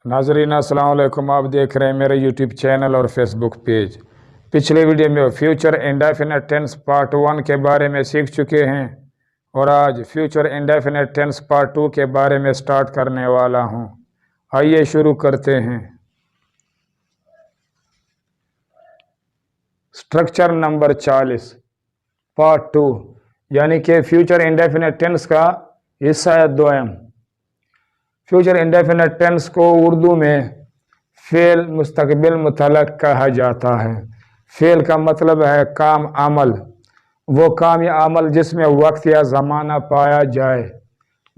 नाजरीन अस्सलाम वालेकुम। आप देख रहे हैं मेरे यूट्यूब चैनल और फेसबुक पेज। पिछले वीडियो में फ्यूचर इंडेफिनिट टेंस पार्ट 1 के बारे में सीख चुके हैं और आज फ्यूचर इंडेफिनिट टेंस पार्ट 2 के बारे में स्टार्ट करने वाला हूं। आइए शुरू करते हैं। स्ट्रक्चर नंबर 40 पार्ट 2 यानी कि फ्यूचर इंडेफिनिट टेंस का हिस्सा है दोयम। फ्यूचर इंडेफिनिट टेंस को उर्दू में फेल मुस्तकबिल मुतलक कहा जाता है। फेल का मतलब है काम अमल, वो काम या अमल जिसमें वक्त या ज़माना पाया जाए।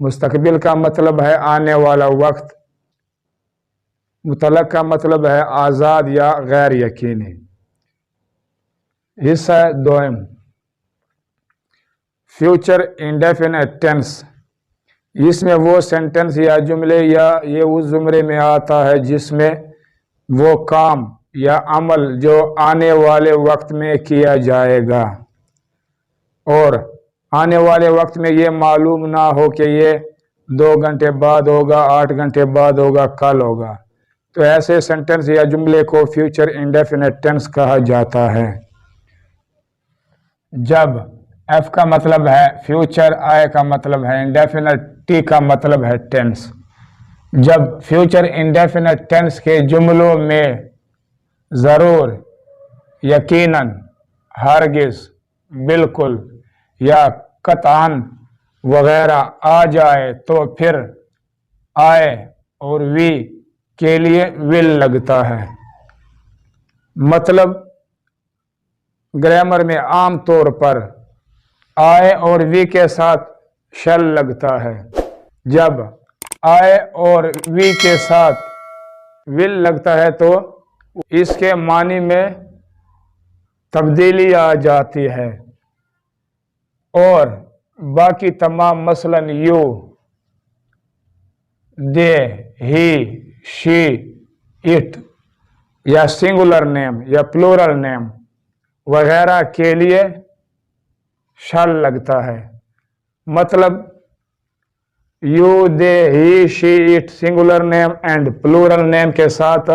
मुस्तकबिल का मतलब है आने वाला वक्त। मुतलक का मतलब है आज़ाद या गैर यकीनी। हिस्सा दोयम फ्यूचर इंडेफिनिट टेंस, इसमें वो सेंटेंस या जुमले या ये उस जुमरे में आता है जिसमें वो काम या अमल जो आने वाले वक्त में किया जाएगा और आने वाले वक्त में ये मालूम ना हो कि ये 2 घंटे बाद होगा, 8 घंटे बाद होगा, कल होगा। तो ऐसे सेंटेंस या जुमले को फ्यूचर इंडेफिनिट टेंस कहा जाता है। जब एफ का मतलब है फ्यूचर, आई का मतलब है इंडेफिनिट, टी का मतलब है टेंस। जब फ्यूचर इंडेफिनिट टेंस के जुमलों में ज़रूर, यकीनन, हरगिज़, बिल्कुल या कतअन वगैरह आ जाए तो फिर आए और वी के लिए विल लगता है। मतलब ग्रामर में आम तौर पर आए और वी के साथ शल लगता है। जब आए और वी के साथ विल लगता है तो इसके मानी में तब्दीली आ जाती है और बाकी तमाम मसलन you, they, he, she, it या सिंगुलर नेम या प्लूरल नेम वगैरह के लिए शल लगता है। मतलब you, they, he, she, it singular name and plural name के साथ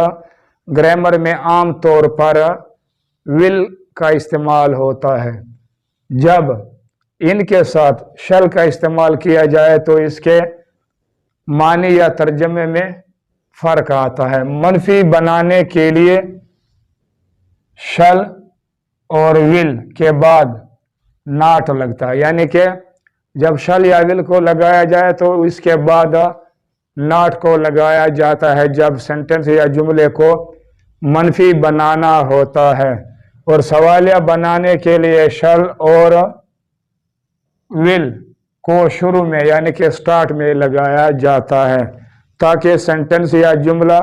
ग्रामर में आम तौर पर विल का इस्तेमाल होता है। जब इनके साथ शल का इस्तेमाल किया जाए तो इसके मानी या तर्जमे में फ़र्क आता है। मनफी बनाने के लिए शल और विल के बाद नाट लगता है, यानी कि जब शल या विल को लगाया जाए तो इसके बाद नाट को लगाया जाता है जब सेंटेंस या जुमले को मनफी बनाना होता है। और सवालिया बनाने के लिए शल और विल को शुरू में यानी कि स्टार्ट में लगाया जाता है ताकि सेंटेंस या जुमला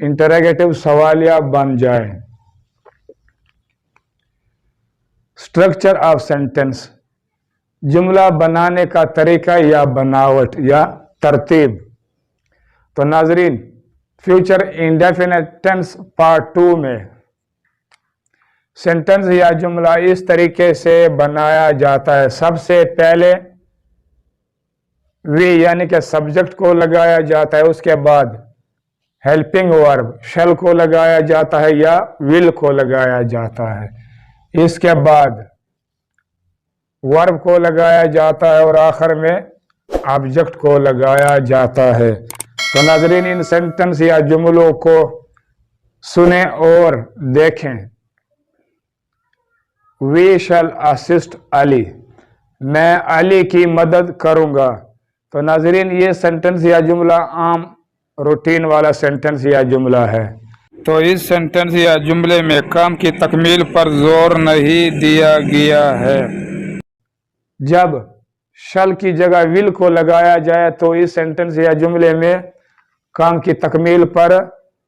इंटरोगेटिव सवालिया बन जाए। स्ट्रक्चर ऑफ सेंटेंस, जुमला बनाने का तरीका या बनावट या तरतीब। तो नाजरीन, फ्यूचर इंडेफिनिट टेंस पार्ट 2 में सेंटेंस या जुमला इस तरीके से बनाया जाता है। सबसे पहले वी यानी कि सब्जेक्ट को लगाया जाता है, उसके बाद हेल्पिंग वर्ब शल को लगाया जाता है या विल को लगाया जाता है, इसके बाद वर्ब को लगाया जाता है और आखिर में ऑब्जेक्ट को लगाया जाता है। तो नाज़रीन, इन सेंटेंस या जुमलों को सुने और देखें। वी शैल असिस्ट अली, मैं अली की मदद करूंगा। तो नाज़रीन, ये सेंटेंस या जुमला आम रूटीन वाला सेंटेंस या जुमला है। तो इस सेंटेंस या जुमले में काम की तकमील पर जोर नहीं दिया गया है। जब शल की जगह विल को लगाया जाए तो इस सेंटेंस या जुमले में काम की तकमील पर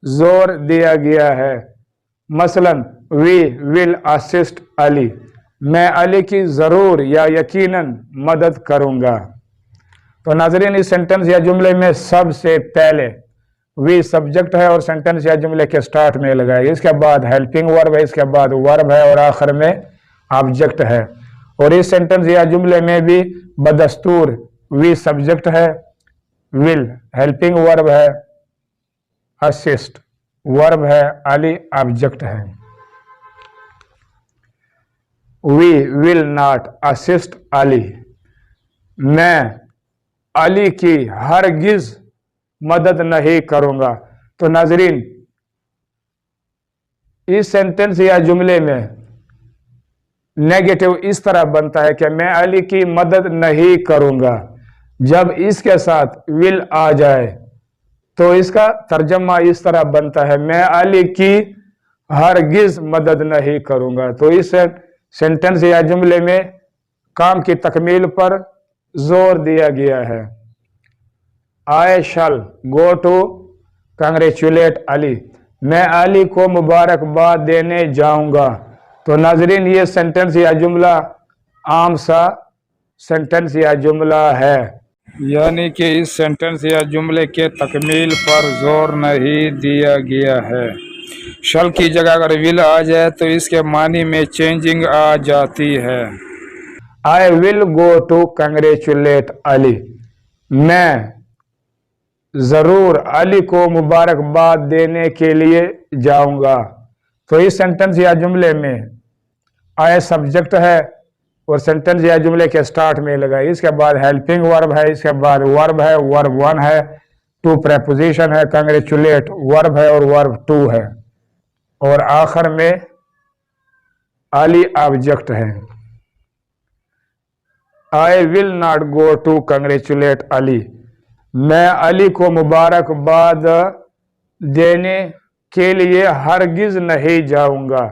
जोर दिया गया है। मसलन वी विल असिस्ट अली, मैं अली की ज़रूर या यकीनन मदद करूंगा। तो नाज़रीन, इस सेंटेंस या जुमले में सबसे पहले वी सब्जेक्ट है और सेंटेंस या जुमले के स्टार्ट में लगाएगा, इसके बाद हेल्पिंग वर्ब है, इसके बाद वर्ब है और आखिर में ऑब्जेक्ट है। और इस सेंटेंस या जुमले में भी बदस्तूर वी सब्जेक्ट है, विल हेल्पिंग वर्ब है, असिस्ट वर्ब है, अली ऑब्जेक्ट है। We will not assist Ali, मैं अली की हरगिज मदद नहीं करूंगा। तो नाजरीन, इस सेंटेंस या जुमले में नेगेटिव इस तरह बनता है कि मैं अली की मदद नहीं करूंगा। जब इसके साथ विल आ जाए तो इसका तर्जमा इस तरह बनता है, मैं अली की हरगिज मदद नहीं करूंगा। तो इस सेंटेंस या जुमले में काम की तकमील पर जोर दिया गया है। आई शल गो टू कंग्रेचुलेट अली, मैं अली को मुबारकबाद देने जाऊंगा। तो नाजरीन, ये सेंटेंस या जुमला आम सा सेंटेंस या जुमला है, यानी कि इस सेंटेंस या जुमले के तकमील पर जोर नहीं दिया गया है। शल की जगह अगर विल आ जाए तो इसके मानी में चेंजिंग आ जाती है। I will go to congratulate Ali, मैं जरूर अली को मुबारकबाद देने के लिए जाऊंगा। तो इस सेंटेंस या जुमले में आई सब्जेक्ट है और सेंटेंस या जुमले के स्टार्ट में लगा, इसके बाद हेल्पिंग वर्ब है, इसके बाद वर्ब है, वर्ब 1 है, टू प्रेपोजिशन है, कंग्रेचुलेट वर्ब है और वर्ब 2 है, और आखिर में अली ऑब्जेक्ट है। I will not go to congratulate Ali, मैं अली को मुबारकबाद देने के लिए हरगिज नहीं जाऊंगा।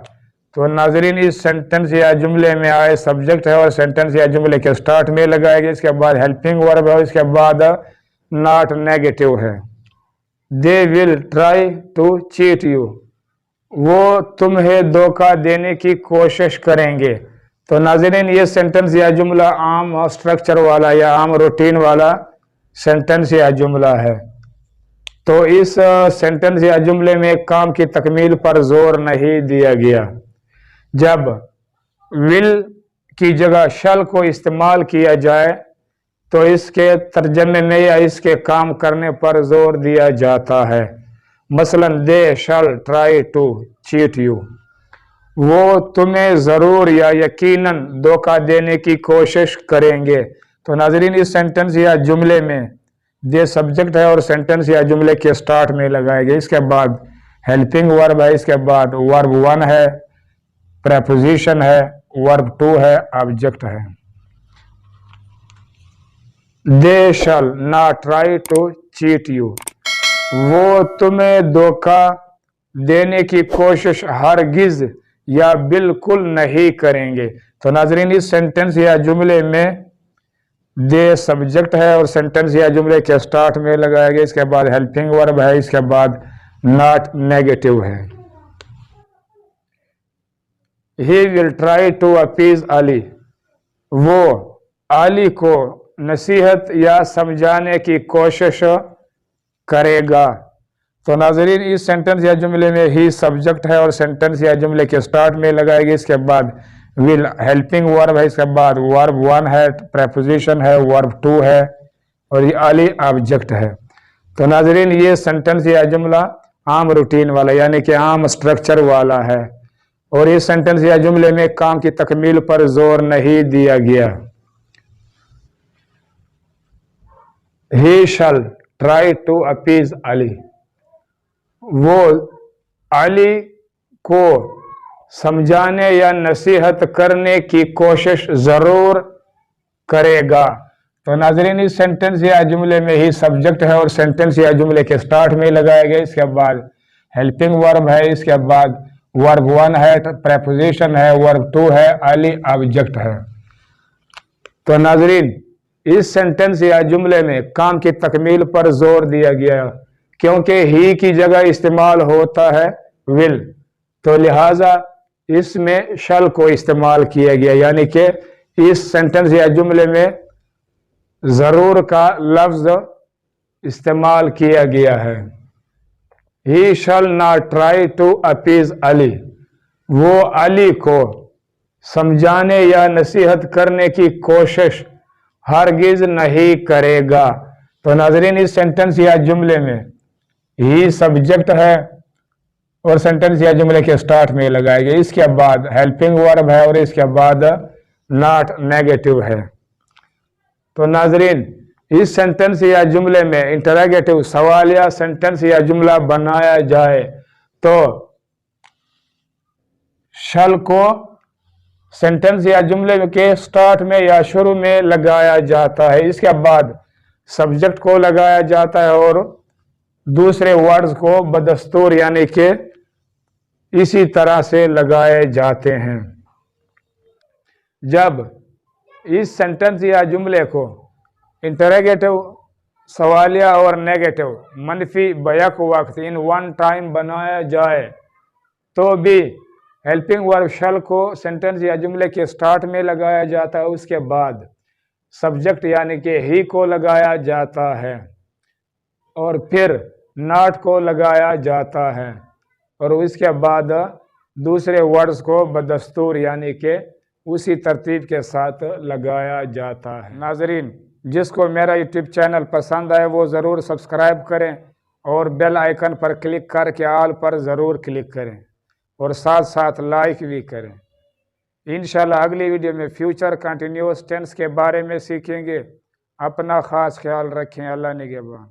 तो नाजरीन, इस सेंटेंस या जुमले में आए सब्जेक्ट है और सेंटेंस या जुमले के स्टार्ट में लगाएगा, इसके बाद हेल्पिंग वर्ब है, इसके बाद नॉट नेगेटिव है। They will try to cheat you, वो तुम्हें धोखा देने की कोशिश करेंगे। तो नाजरीन, ये सेंटेंस या जुमला आम स्ट्रक्चर वाला या आम रूटीन वाला सेंटेंस या जुमला है। तो इस सेंटेंस या जुमले में काम की तकमील पर जोर नहीं दिया गया। जब विल की जगह शल को इस्तेमाल किया जाए तो इसके तर्जमे में या इसके काम करने पर जोर दिया जाता है। मसलन दे शल ट्राई टू चीट यू, वो तुम्हें जरूर या यकीनन धोखा देने की कोशिश करेंगे। तो नाजरीन, इस सेंटेंस या जुमले में दे सब्जेक्ट है और सेंटेंस या जुमले के स्टार्ट में लगाएंगे, इसके बाद हेल्पिंग वर्ब है, इसके बाद वर्ब 1 है, प्रेपोजिशन है, वर्ब 2 है, ऑब्जेक्ट है। They shall not try to cheat you, वो तुम्हें धोखा देने की कोशिश हरगिज या बिल्कुल नहीं करेंगे। तो नाजरीन, इस सेंटेंस या जुमले में दे सब्जेक्ट है और सेंटेंस या जुमले के स्टार्ट में लगाया गया, इसके बाद हेल्पिंग वर्ब है, इसके बाद नॉट नेगेटिव है। He will try to appease Ali, वो अली को नसीहत या समझाने की कोशिश करेगा। तो नाजरीन, इस सेंटेंस या जुमले में ही सब्जेक्ट है और सेंटेंस या जुमले के स्टार्ट में लगाएगी, इसके बाद विल हेल्पिंग वर्ब है, इसके बाद वर्ब 1 है, प्रेपोजिशन है, वर्ब 2 है और ये अली ऑब्जेक्ट है। तो नाजरीन, ये सेंटेंस या जुमला आम रूटीन वाला यानी कि आम स्ट्रक्चर वाला है और इस सेंटेंस या जुमले में काम की तकमील पर जोर नहीं दिया गया। ही शल ट्राई टू अपीज अली, वो अली को समझाने या नसीहत करने की कोशिश जरूर करेगा। तो नाजरीन, इस सेंटेंस या जुमले में ही सब्जेक्ट है और सेंटेंस या जुमले के स्टार्ट में लगाया गया, इसके बाद हेल्पिंग वर्ब है, इसके बाद वर्ब 1 है, प्रेपोजिशन है, वर्ब 2 है, अली ऑब्जेक्ट है। तो नाजरीन, इस सेंटेंस या जुमले में काम की तकमील पर जोर दिया गया क्योंकि ही की जगह इस्तेमाल होता है विल, तो लिहाजा इसमें शल को इस्तेमाल किया गया, यानी कि इस सेंटेंस या जुमले में जरूर का लफ्ज इस्तेमाल किया गया है। He shall not try to appease Ali, वो अली को समझाने या नसीहत करने की कोशिश हरगिज नहीं करेगा। तो नाजरीन, इस सेंटेंस या जुमले में ही सब्जेक्ट है और सेंटेंस या जुमले के स्टार्ट में लगाया गया। इसके बाद हेल्पिंग वर्ब है और इसके बाद नॉट नेगेटिव है। तो नाजरीन, इस सेंटेंस या जुमले में इंटरोगेटिव सवाल या सेंटेंस या जुमला बनाया जाए तो शल को सेंटेंस या जुमले के स्टार्ट में या शुरू में लगाया जाता है। इसके बाद सब्जेक्ट को लगाया जाता है और दूसरे वर्ड्स को बदस्तूर यानी कि इसी तरह से लगाए जाते हैं। जब इस सेंटेंस या जुमले को इंटरोगेटिव सवालिया और नेगेटिव मनफी बैक वक्त इन वन टाइम बनाया जाए तो भी हेल्पिंग वर्ब शल को सेंटेंस या जुमले के स्टार्ट में लगाया जाता है। उसके बाद सब्जेक्ट यानी कि ही को लगाया जाता है और फिर नॉट को लगाया जाता है और उसके बाद दूसरे वर्ड्स को बदस्तूर यानी कि उसी तरतीब के साथ लगाया जाता है। नाजरीन, जिसको मेरा यूट्यूब चैनल पसंद आए वो ज़रूर सब्सक्राइब करें और बेल आइकन पर क्लिक करके ऑल पर ज़रूर क्लिक करें और साथ साथ लाइक भी करें। इंशाल्लाह अगली वीडियो में फ्यूचर कंटिन्यूअस टेंस के बारे में सीखेंगे। अपना ख़ास ख्याल रखें। अल्लाह निगहबान।